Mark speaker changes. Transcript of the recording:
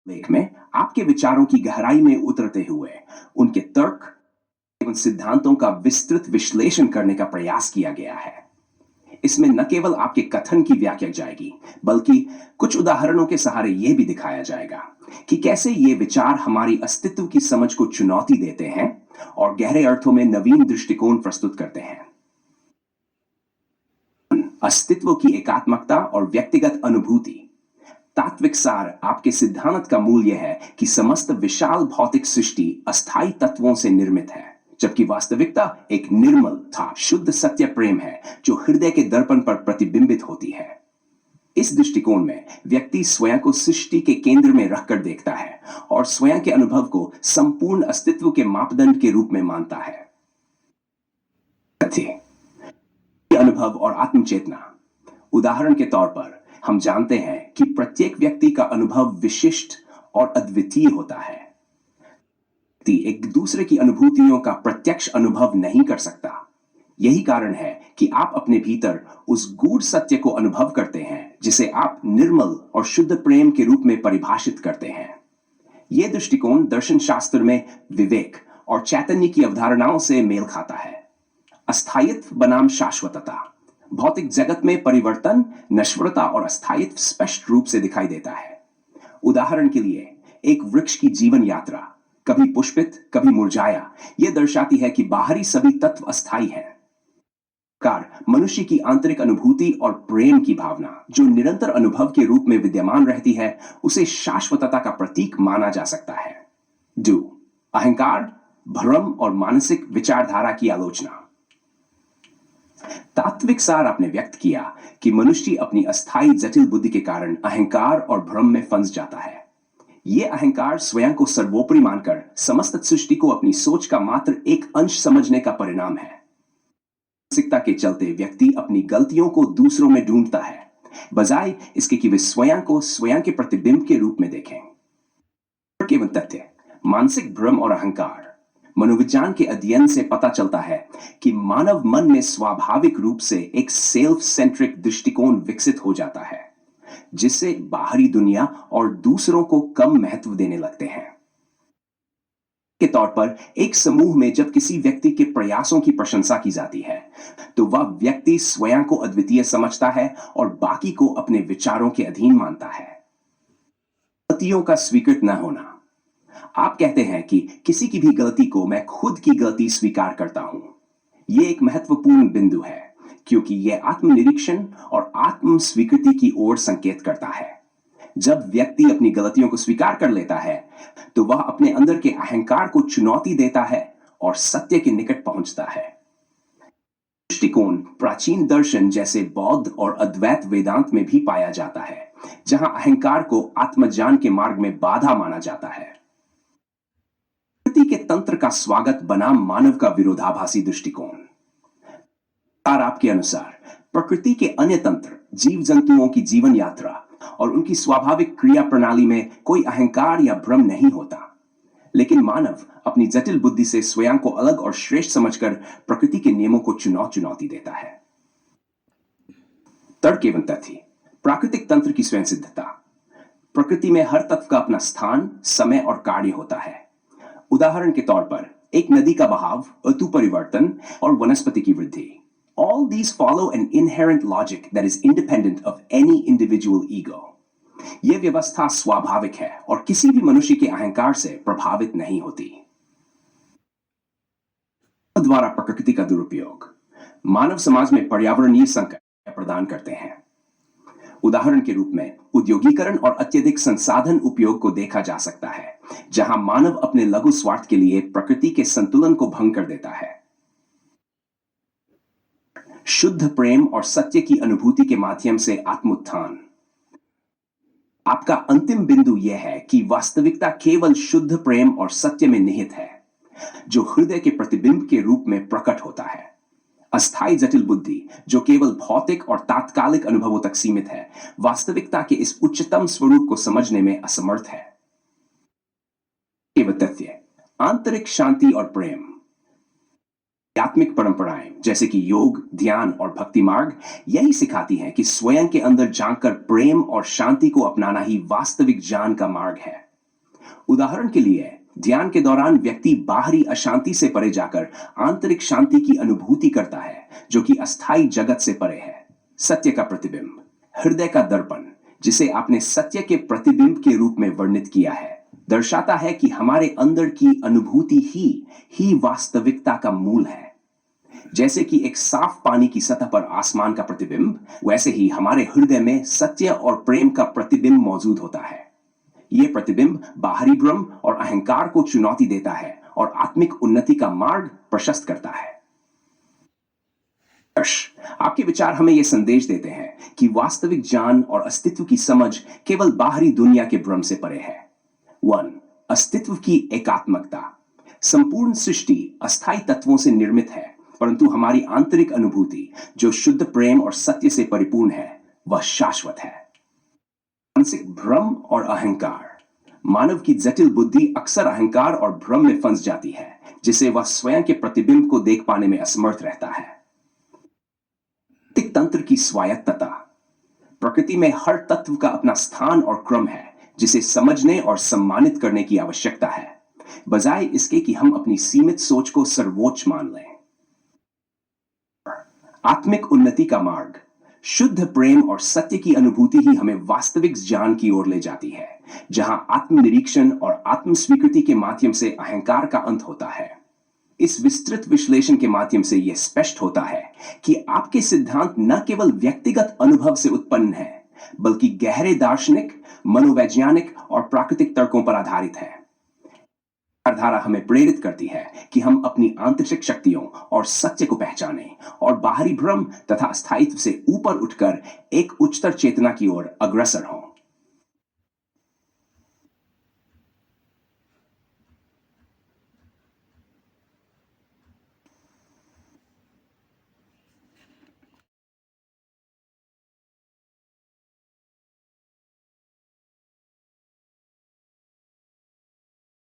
Speaker 1: लेख में आपके विचारों की गहराई में उतरते हुए उनके तर्क एवं सिद्धांतों का विस्तृत विश्लेषण करने का प्रयास किया गया है। इसमें न केवल आपके कथन की व्याख्या जाएगी, बल्कि कुछ उदाहरणों के सहारे यह भी दिखाया जाएगा कि कैसे ये विचार हमारी अस्तित्व की समझ को चुनौती देते हैं और गहरे अर्थों में नवीन दृष्टिकोण प्रस्तुत करते हैं। अस्तित्व की एकात्मकता और व्यक्तिगत अनुभूति। तात्विक सार आपके सिद्धांत का मूल यह है कि समस्त विशाल भौतिक सृष्टि अस्थायी तत्वों से निर्मित है, जबकि वास्तविकता एक निर्मल तथा शुद्ध सत्य प्रेम है जो हृदय के दर्पण पर प्रतिबिंबित होती है। इस दृष्टिकोण में व्यक्ति स्वयं को सृष्टि के केंद्र में रखकर देखता है और स्वयं के अनुभव को संपूर्ण अस्तित्व के मापदंड के रूप में मानता है। अनुभव और आत्मचेतना। उदाहरण के तौर पर हम जानते हैं कि प्रत्येक व्यक्ति का अनुभव विशिष्ट और अद्वितीय होता है। एक दूसरे की अनुभूतियों का प्रत्यक्ष अनुभव नहीं कर सकता। यही कारण है कि आप अपने भीतर उस गूढ़ सत्य को अनुभव करते हैं जिसे आप निर्मल और शुद्ध प्रेम के रूप में परिभाषित करते हैं। यह दृष्टिकोण दर्शन शास्त्र में विवेक और चैतन्य की अवधारणाओं से मेल खाता है। अस्थायित्व बनाम शाश्वतता। भौतिक जगत में परिवर्तन, नश्वरता और अस्थायित्व स्पष्ट रूप से दिखाई देता है। उदाहरण के लिए एक वृक्ष की जीवन यात्रा, कभी पुष्पित कभी मुरझाया, यह दर्शाती है कि बाहरी सभी तत्व अस्थायी हैं। मनुष्य की आंतरिक अनुभूति और प्रेम की भावना जो निरंतर अनुभव के रूप में विद्यमान रहती है, उसे शाश्वतता का प्रतीक माना जा सकता है। अहंकार, भ्रम और मानसिक विचारधारा की आलोचना। तात्विक सार आपने व्यक्त किया कि मनुष्य अपनी अस्थायी जटिल बुद्धि के कारण अहंकार और भ्रम में फंस जाता है। यह अहंकार स्वयं को सर्वोपरि मानकर समस्त सृष्टि को अपनी सोच का मात्र एक अंश समझने का परिणाम है। मानसिकता के चलते व्यक्ति अपनी गलतियों को दूसरों में ढूंढता है, बजाय इसके कि वे स्वयं को स्वयं के प्रतिबिंब के रूप में देखें। केवल तथ्य, मानसिक भ्रम और अहंकार। मनोविज्ञान के अध्ययन से पता चलता है कि मानव मन में स्वाभाविक रूप से एक सेल्फ सेंट्रिक दृष्टिकोण विकसित हो जाता है, जिससे बाहरी दुनिया और दूसरों को कम महत्व देने लगते हैं। के तौर पर एक समूह में जब किसी व्यक्ति के प्रयासों की प्रशंसा की जाती है, तो वह व्यक्ति स्वयं को अद्वितीय समझता है और बाकी को अपने विचारों के अधीन मानता है। गलतियों का स्वीकृत न होना। आप कहते हैं कि किसी की भी गलती को मैं खुद की गलती स्वीकार करता हूं। यह एक महत्वपूर्ण बिंदु है, क्योंकि यह आत्मनिरीक्षण और आत्म स्वीकृति की ओर संकेत करता है। जब व्यक्ति अपनी गलतियों को स्वीकार कर लेता है, तो वह अपने अंदर के अहंकार को चुनौती देता है और सत्य के निकट पहुंचता है। दृष्टिकोण प्राचीन दर्शन जैसे बौद्ध और अद्वैत वेदांत में भी पाया जाता है, जहां अहंकार को आत्मज्ञान के मार्ग में बाधा माना जाता है। के तंत्र का स्वागत बनाम मानव का विरोधाभासी दृष्टिकोण। आपके अनुसार प्रकृति के अन्य तंत्र, जीव जंतुओं की जीवन यात्रा और उनकी स्वाभाविक क्रिया प्रणाली में कोई अहंकार या भ्रम नहीं होता, लेकिन मानव अपनी जटिल बुद्धि से स्वयं को अलग और श्रेष्ठ समझकर प्रकृति के नियमों को चुनौती देता है। तर्क एवं तथ्य। प्राकृतिक तंत्र की स्वयं सिद्धता। प्रकृति में हर तत्व का अपना स्थान, समय और कार्य होता है। उदाहरण के तौर पर एक नदी का बहाव, ऋतु परिवर्तन और वनस्पति की वृद्धि। All these follow an inherent logic that is independent of any individual ego. यह व्यवस्था स्वाभाविक है और किसी भी मनुष्य के अहंकार से प्रभावित नहीं होती। द्वारा प्रकृति का दुरुपयोग। मानव समाज में पर्यावरणीय संकट प्रदान करते हैं। उदाहरण के रूप में औद्योगिकरण और अत्यधिक संसाधन उपयोग को देखा जा सकता है, जहां मानव अपने लघु स्वार्थ के लिए प्रकृति के संतुलन को भंग कर देता है। शुद्ध प्रेम और सत्य की अनुभूति के माध्यम से आत्मोत्थान। आपका अंतिम बिंदु यह है कि वास्तविकता केवल शुद्ध प्रेम और सत्य में निहित है, जो हृदय के प्रतिबिंब के रूप में प्रकट होता है। अस्थायी जटिल बुद्धि, जो केवल भौतिक और तात्कालिक अनुभवों तक सीमित है, वास्तविकता के इस उच्चतम स्वरूप को समझने में असमर्थ है। तथ्य, आंतरिक शांति और प्रेम। आध्यात्मिक परंपराएं जैसे कि योग, ध्यान और भक्ति मार्ग यही सिखाती हैं कि स्वयं के अंदर झांककर प्रेम और शांति को अपनाना ही वास्तविक ज्ञान का मार्ग है। उदाहरण के लिए ध्यान के दौरान व्यक्ति बाहरी अशांति से परे जाकर आंतरिक शांति की अनुभूति करता है, जो कि अस्थायी जगत से परे है। सत्य का प्रतिबिंब, हृदय का दर्पण, जिसे आपने सत्य के प्रतिबिंब के रूप में वर्णित किया है, दर्शाता है कि हमारे अंदर की अनुभूति ही वास्तविकता का मूल है। जैसे कि एक साफ पानी की सतह पर आसमान का प्रतिबिंब, वैसे ही हमारे हृदय में सत्य और प्रेम का प्रतिबिंब मौजूद होता है। यह प्रतिबिंब बाहरी भ्रम और अहंकार को चुनौती देता है और आत्मिक उन्नति का मार्ग प्रशस्त करता है। आपके विचार हमें यह संदेश देते हैं कि वास्तविक ज्ञान और अस्तित्व की समझ केवल बाहरी दुनिया के भ्रम से परे है। 1. अस्तित्व की एकात्मकता। संपूर्ण सृष्टि अस्थायी तत्वों से निर्मित है, परंतु हमारी आंतरिक अनुभूति, जो शुद्ध प्रेम और सत्य से परिपूर्ण है, वह शाश्वत है। मानसिक भ्रम और अहंकार। मानव की जटिल बुद्धि अक्सर अहंकार और भ्रम में फंस जाती है, जिसे वह स्वयं के प्रतिबिंब को देख पाने में असमर्थ रहता है। तंत्र की स्वायत्तता। प्रकृति में हर तत्व का अपना स्थान और क्रम है, जिसे समझने और सम्मानित करने की आवश्यकता है, बजाय इसके कि हम अपनी सीमित सोच को सर्वोच्च मान लें। आत्मिक उन्नति का मार्ग। शुद्ध प्रेम और सत्य की अनुभूति ही हमें वास्तविक ज्ञान की ओर ले जाती है, जहां आत्मनिरीक्षण और आत्म स्वीकृति के माध्यम से अहंकार का अंत होता है। इस विस्तृत विश्लेषण के माध्यम से यह स्पष्ट होता है कि आपके सिद्धांत न केवल व्यक्तिगत अनुभव से उत्पन्न है, बल्कि गहरे दार्शनिक, मनोवैज्ञानिक और प्राकृतिक तर्कों पर आधारित है। विचारधारा हमें प्रेरित करती है कि हम अपनी आंतरिक शक्तियों और सत्य को पहचानें और बाहरी भ्रम तथा अस्थायित्व से ऊपर उठकर एक उच्चतर चेतना की ओर अग्रसर हों।